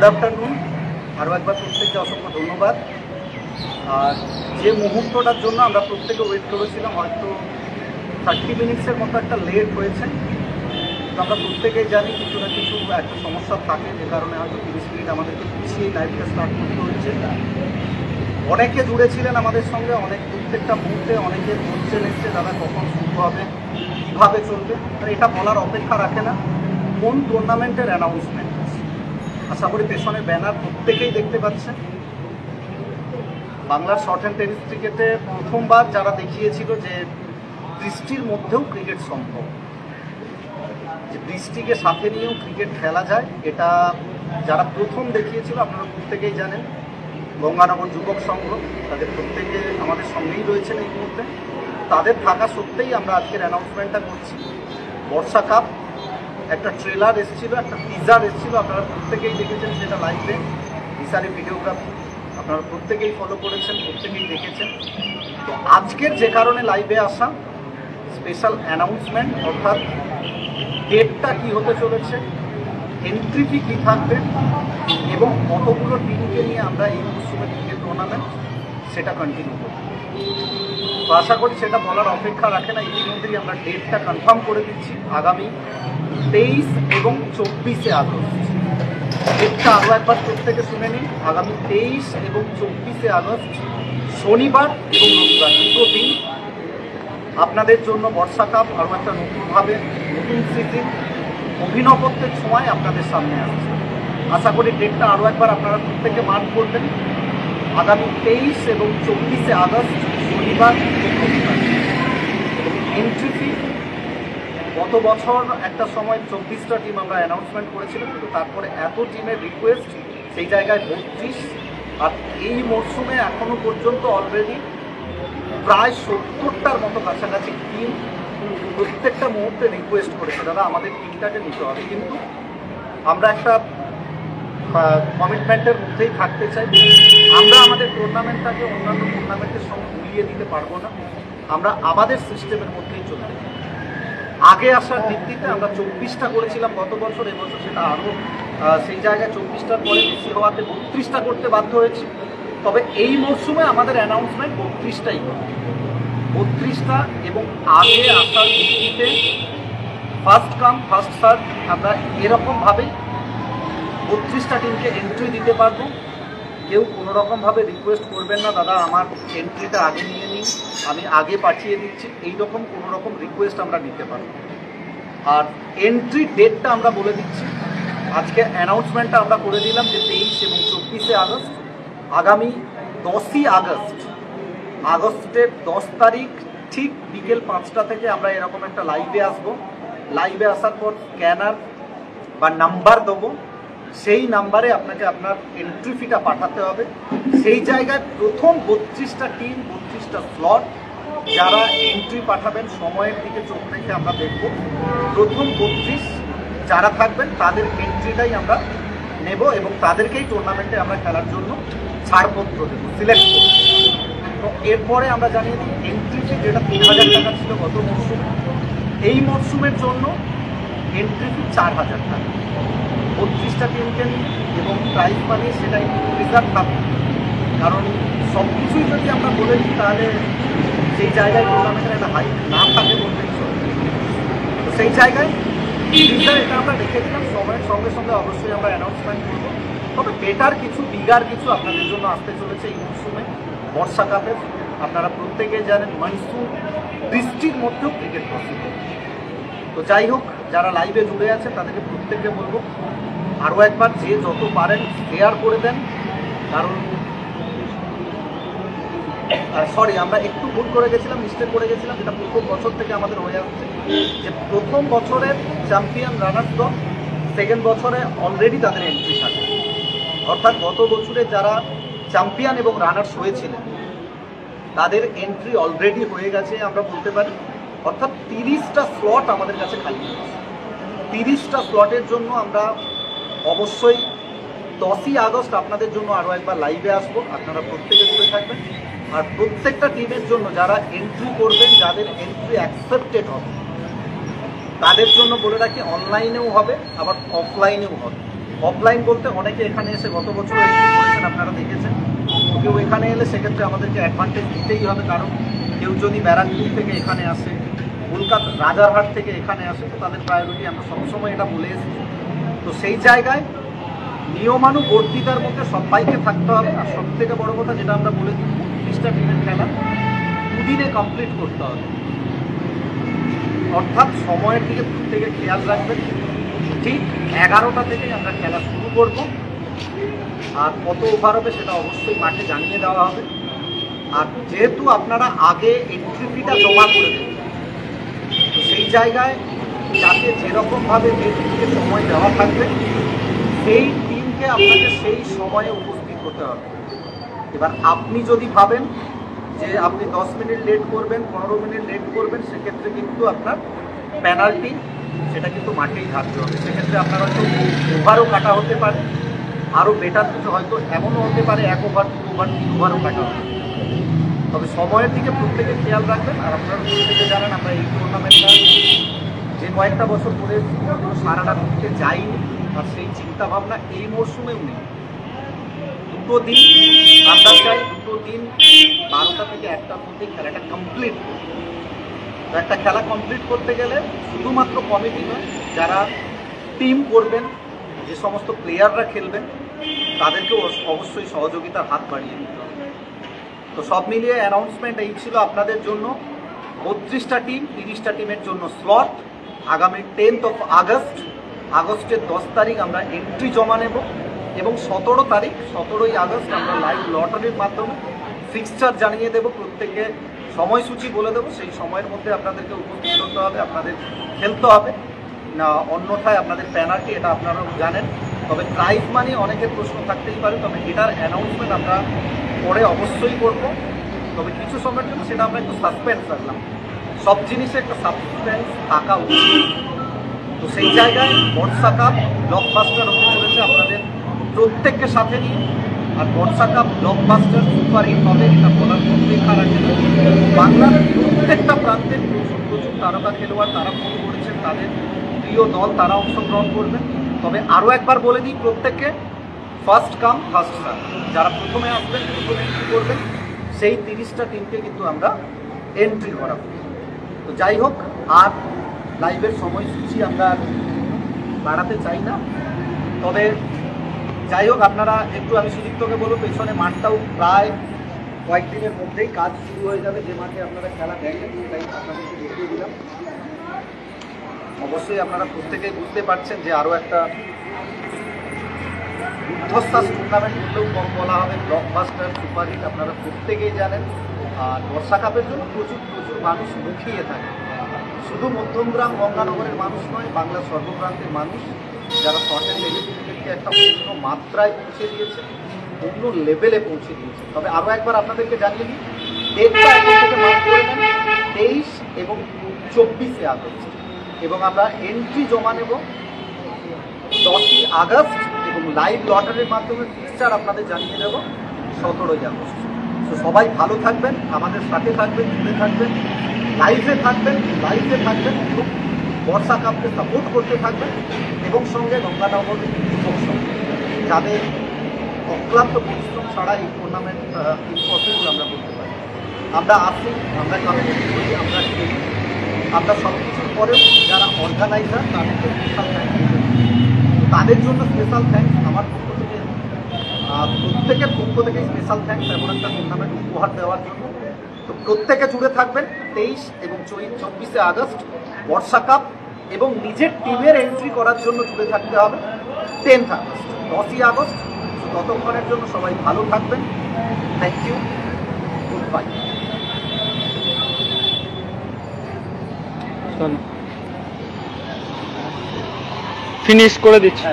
Good afternoon. আরও একবার প্রত্যেককে অসংখ্য ধন্যবাদ। আর যে মুহূর্তটার জন্য আমরা প্রত্যেকে ওয়েট করেছিলাম, হয়তো 30 মিনিটসের মতো একটা লেট হয়েছে। তো আমরা প্রত্যেকেই জানি কিছু না কিছু একটা সমস্যা থাকে, যে কারণে হয়তো 30 মিনিট আমাদেরকে পিছিয়ে লাইভটা স্টার্ট করতে হয়েছে। অনেকে জুড়েছিলেন আমাদের সঙ্গে, প্রত্যেকটা মুহূর্তে অনেকে বলছেন এসছে দাদা কখন শুরু হবে, কীভাবে চলবে। আর এটা বলার অপেক্ষা রাখে না কোন টুর্নামেন্টের অ্যানাউন্সমেন্ট। আশা করি পেছনের ব্যানার প্রত্যেকেই দেখতে পাচ্ছেন। বাংলার শর্ট অ্যান্ড টেনিস ক্রিকেটে প্রথমবার যারা দেখিয়েছিল যে বৃষ্টির মধ্যেও ক্রিকেট সম্ভব, যে বৃষ্টিকে সাথে নিয়েও ক্রিকেট খেলা যায়, এটা যারা প্রথম দেখিয়েছিল আপনারা প্রত্যেকেই জানেন। গঙ্গানগর যুবক সংঘ, তাদের প্রত্যেকে আমাদের সঙ্গেই রয়েছেন এই মুহূর্তে। তাদের থাকা সত্ত্বেই আমরা আজকের অ্যানাউন্সমেন্টটা করছি। বর্ষা কাপ একটা ট্রেলার এসেছিলো, একটা টিজার এসেছিলো, আপনারা প্রত্যেকেই দেখেছেন সেটা লাইভে। টিজারে ভিডিওগ্রাফি আপনারা প্রত্যেকেই ফলো করেছেন, প্রত্যেকেই দেখেছেন। তো আজকের যে কারণে লাইভে আসা, স্পেশাল অ্যানাউন্সমেন্ট, অর্থাৎ ডেটটা কী হতে চলেছে, এন্ট্রি ফি কী থাকবে এবং কতগুলো টিমকে নিয়ে আমরা এই মরশুমে ক্রিকেট টুর্নামেন্ট সেটা কন্টিনিউ করব। তো আশা করি সেটা বলার অপেক্ষা রাখে না, ইতিমধ্যেই আমরা ডেটটা কনফার্ম করে দিচ্ছি। আগামী 23 এবং 24শে আগস্ট। ডেটটা আরও একবার প্রত্যেকে শুনে নিন। আগামী 23 এবং 24শে আগস্ট, শনিবার এবং রবিবার, দুটো দিন আপনাদের জন্য বর্ষা কাপ আরও একটা নতুনভাবে, নতুন সিজন, অভিনবত্বের সময় আপনাদের সামনে আসছে। আশা করি ডেটটা আরও একবার আপনারা প্রত্যেকে মার্ক করবেন। আগামী 23 এবং 24শে আগস্ট, শনিবার এবং রবিবার। এবং এন্ট্রি ফি, গত বছর একটা সময় 24টা টিম আমরা অ্যানাউন্সমেন্ট করেছিলাম, কিন্তু তারপরে এত টিমের রিকোয়েস্ট, সেই জায়গায় 32। আর এই মরশুমে এখনও পর্যন্ত অলরেডি প্রায় 70টার মতো কাছাকাছি টিম প্রত্যেকটা মুহূর্তে রিকোয়েস্ট করেছে দাদা আমাদের টিমটাকে নিতে হবে। কিন্তু আমরা একটা কমিটমেন্টের মধ্যেই থাকতে চাই। আমরা আমাদের টুর্নামেন্টটাকে অন্যান্য টুর্নামেন্টের সঙ্গে মিলিয়ে দিতে পারবো না। আমরা আমাদের সিস্টেমের মধ্যেই চলতে চাই। আগে আসার ভিত্তিতে আমরা 24টা করেছিলাম গত বছর, এবছর সেটা আরও সেই জায়গায় 24টার পরে বেশি হওয়াতে 32টা করতে বাধ্য হয়েছি। তবে এই মরশুমে আমাদের অ্যানাউন্সমেন্ট 32টাই হবে, 32টা। এবং আগে আসার ভিত্তিতে ফার্স্ট কাম ফার্স্ট সার্ভ, আমরা এরকমভাবেই 32টা টিমকে এন্ট্রি দিতে পারবো। কেউ কোনোরকমভাবে রিকোয়েস্ট করবেন না দাদা আমার এন্ট্রিটা আগে নিয়ে নিন, আমি আগে পাঠিয়ে দিচ্ছি, এইরকম কোনোরকম রিকোয়েস্ট আমরা নিতে পারবো। আর এন্ট্রি ডেটটা আমরা বলে দিচ্ছি, আজকে অ্যানাউন্সমেন্টটা আমরা করে দিলাম যে 23 এবং 24শে আগস্ট। আগামী 10ই আগস্টের 10 তারিখ ঠিক বিকেল 5টা থেকে আমরা এরকম একটা লাইভে আসবো। লাইভে আসার পর স্ক্যানার বা নাম্বার দেবো, সেই নাম্বারে আপনাকে আপনার এন্ট্রি ফিটা পাঠাতে হবে। সেই জায়গায় প্রথম 32টা টিম, 32টা স্লট, যারা এন্ট্রি পাঠাবেন সময়ের দিকে চোখ রেখে আমরা দেখব। প্রথম 32 যারা থাকবেন তাদের এন্ট্রিটাই আমরা নেব এবং তাদেরকেই টুর্নামেন্টে আমরা খেলার জন্য ছাড়পত্র দেবো, সিলেক্ট করব। তো এরপরে আমরা জানিয়ে দিই এন্ট্রি ফি যেটা 3000 টাকা ছিল গত মরশুমে, এই মরশুমের জন্য এন্ট্রি ফি 4000 টাকা। 32টা টিমকে নিয়ে এবং প্রাইজ মানি সেটা একটু রিজার্ভ থাকবে, কারণ সব কিছুই যদি আমরা বলে দিই তাহলে সেই জায়গায় টুর্নামেন্টের একটা হাইট না থাকে বলতে। তো সেই জায়গায় এটা আমরা রেখে দিলাম, সময়ের সঙ্গে সঙ্গে অবশ্যই আমরা অ্যানাউন্সমেন্ট করবো। তবে বেটার কিছু, বিগার কিছু আপনাদের জন্য আসতে চলেছে এই মরশুমে বর্ষা কাপের। আপনারা প্রত্যেকে জানেন মনসুন, বৃষ্টির মধ্যেও ক্রিকেট পসিবল। তো যাই হোক, যারা লাইভে জুড়ে আছে তাদেরকে প্রত্যেককে বলবো আরও একবার যে যত পারেন শেয়ার করে দেন। কারণ সরি, আমরা একটু ভুল করে গেছিলাম, মিস্টেক করে গেছিলাম, যেটা প্রথম বছর থেকে আমাদের হয়ে আসছে, যে প্রথম বছরের চ্যাম্পিয়ন রানার্স দল সেকেন্ড বছরে অলরেডি তাদের এন্ট্রি থাকে। অর্থাৎ গত বছরে যারা চ্যাম্পিয়ন এবং রানার্স হয়েছিলেন তাদের এন্ট্রি অলরেডি হয়ে গেছে আমরা বলতে পারি। অর্থাৎ 30টা স্লট আমাদের কাছে খালি আছে। 30টা স্লটের জন্য আমরা অবশ্যই 10ই আগস্ট আপনাদের জন্য আরও একবার লাইভে আসবো। আপনারা প্রত্যেকে জুড়ে থাকবেন। আর প্রত্যেকটা টিমের জন্য যারা এন্ট্রি করবেন, যাদের এন্ট্রি অ্যাকসেপ্টেড হবে, তাদের জন্য বলে রাখি অনলাইনেও হবে আবার অফলাইনেও হবে। অফলাইন বলতে অনেকে এখানে এসে গত বছর করেছেন, আপনারা দেখেছেন। কেউ এখানে এলে সেক্ষেত্রে আমাদেরকে অ্যাডভান্টেজ দিতেই হবে, কারণ কেউ যদি ব্যারাকপুর থেকে এখানে আসে, কলকাতা রাজারহাট থেকে এখানে আসে, তো তাদের প্রায়োরিটি আমরা সবসময় এটা বলে এসেছি। তো সেই জায়গায় নিয়মানুবর্তিতার মধ্যে সবাইকে থাকতে হবে। আর সব থেকে বড় কথা যেটা আমরা বলে দিই, 30টা টিমের খেলা 2 দিনে কমপ্লিট করতে হবে। অর্থাৎ সময়ের দিকে প্রত্যেকে খেয়াল রাখবেন। ঠিক 11টা থেকেই আমরা খেলা শুরু করব। আর কত ওভার হবে সেটা অবশ্যই মাঠে জানিয়ে দেওয়া হবে। আর যেহেতু আপনারা আগে এন্ট্রি ফিটা জমা করে দেবেন, তো সেই জায়গায় যাতে যেরকমভাবে যে টিমকে সময় দেওয়া থাকবে, সেই টিমকে আপনাকে সেই সময়ে উপস্থিত হতে হবে। এবার আপনি যদি ভাবেন যে আপনি 10 মিনিট লেট করবেন, 15 মিনিট লেট করবেন, সেক্ষেত্রে কিন্তু আপনার পেনাল্টি সেটা কিন্তু মাঠেই থাকতে হবে। সেক্ষেত্রে আপনার হয়তো ওভারও কাটা হতে পারে, আরও বেটার কিছু হয়তো এমনও হতে পারে 1 ওভার, 2 ওভার, 3 ওভারও কাটা হবে। তবে সময়ের দিকে প্রত্যেকে খেয়াল রাখবেন। আর আপনারা প্রত্যেকে জানেন আমরা এই টুর্নামেন্টটা যে কয়েকটা বছর ধরে সারাটা ঘুরতে যাইনি, আর সেই চিন্তাভাবনা এই মরশুমেও নেই। 2 দিন আমরা চাই, 2 দিন 12টা থেকে 1টার মধ্যে খেলাটা কমপ্লিট করব। তো একটা খেলা কমপ্লিট করতে গেলে শুধুমাত্র কমিটি নয়, যারা টিম করবেন, যে সমস্ত প্লেয়াররা খেলবেন, তাদেরকেও অবশ্যই সহযোগিতার হাত বাড়িয়ে দিতে হবে। তো সব মিলিয়ে অ্যানাউন্সমেন্ট এই ছিল আপনাদের জন্য। 32টা টিম, 30টা টিমের জন্য স্লট। আগামী 10th of August, আগস্টের 10 তারিখ আমরা এন্ট্রি জমা নেব, এবং 17ই আগস্ট আমরা লাইভ লটারির মাধ্যমে ফিক্সচার জানিয়ে দেব। প্রত্যেকে সময়সূচি বলে দেবো, সেই সময়ের মধ্যে আপনাদেরকে উপস্থিত হতে হবে, আপনাদের খেলতে হবে না, অন্যথায় আপনাদের পেনাল্টি, এটা আপনারাও জানেন। তবে প্রাইজ মানি অনেকের প্রশ্ন থাকতেই পারে, তবে এটার অ্যানাউন্সমেন্ট আমরা পরে অবশ্যই করব। তবে কিছু সময়ের জন্য সেটা আমরা একটু সাসপেন্স রাখলাম। সব জিনিসে একটা সাসপেন্স থাকা উচিত। তো সেই জায়গায় বর্ষা কাপ ব্লকবাস্টার হতে চলেছে আপনাদের প্রত্যেককে সাথে নিয়ে। আর বর্ষা কাপ ব্লকবাস্টার সুপার হিট হবে, এটা বলার মধ্যেই খারাপ ছিল। বাংলার প্রত্যেকটা প্রান্তের প্রচুর তারকা খেলোয়াড় তারা ফোন করেছেন, তাদের প্রিয় দল তারা অংশগ্রহণ করবেন। তবে আরও একবার বলে দিই প্রত্যেককে, ফার্স্ট কাম ফার্স্ট সার্ভ। যারা প্রথমে আসবেন, প্রথমে এন্ট্রি করবেন, সেই 30টা টিমকে কিন্তু আমরা এন্ট্রি করাবো। তো যাই হোক, আর লাইভের সময়সূচি আমরা বাড়াতে চাই না। তবে যাই হোক, আপনারা একটু, আমি সুদীপ্তকে বলবো, পেছনে মাঠটাও প্রায় কয়েকদিনের মধ্যেই কাজ শুরু হয়ে যাবে। যে মাঠে আপনারা খেলা দেখেন, তাই আপনাদেরকে দেখিয়ে দিলাম। অবশ্যই আপনারা প্রত্যেকেই বুঝতে পারছেন যে আরও একটা ঊর্ধ্বশ্বাস টুর্নামেন্ট বললেও কম বলা হবে, ব্লকবাস্টার সুপার হিট আপনারা প্রত্যেকেই জানেন। আর বর্ষা কাপের জন্য প্রচুর মানুষ মুখিয়ে থাকে। শুধু মধ্যমগ্রাম গঙ্গানগরের মানুষ নয়, বাংলার সর্বপ্রান্তের মানুষ যারা শর্টের লেভেলকে একটা অন্য মাত্রায় পৌঁছে দিয়েছে, অন্য লেভেলে পৌঁছে দিয়েছে। তবে আরও একবার আপনাদেরকে জানিয়ে দিই, ডেটটা এখন থেকে মার্ক করে নেন, 23 এবং 24শে আগস্ট। এবং আমরা এন্ট্রি জমা নেব 10ই আগস্ট, এবং লাইভ লটারির মাধ্যমে ফিক্সচার আপনাদের জানিয়ে দেব 17ই আগস্ট। তো সবাই ভালো থাকবেন, আমাদের সাথে থাকবেন, জুড়ে থাকবেন, লাইভে থাকবেন এবং বর্ষা কাপকে সাপোর্ট করতে থাকবেন। এবং সঙ্গে গঙ্গানগর যুবক সংঘ, যাদের অক্লান্ত পরিশ্রম ছাড়া এই টুর্নামেন্ট ইম্পসিবল আমরা বলতে পারি। আমরা আসি, আমরা কমিউনিটি করি, আমরা খেলি, আমরা সব কিছুর পরেও যারা অর্গানাইজার তাদেরকে স্পেশাল থ্যাঙ্কস। তাদের জন্য স্পেশাল থ্যাঙ্কস আমার পক্ষ থেকে, প্রত্যেকের পক্ষ থেকে স্পেশাল থ্যাঙ্কস এমন একটা টুর্নামেন্ট উপহার দেওয়ার জন্য। তো প্রত্যেকে জুড়ে থাকবেন। 23 এবং 24শে আগস্ট বর্ষা কাপ, এবং নিজের টিমের এন্ট্রি করার জন্য জুড়ে থাকতে হবে 10th আগস্ট, 10ই আগস্ট। ততক্ষণের জন্য সবাই ভালো থাকবেন। Thank you, good bye. Finish করে দিচ্ছি।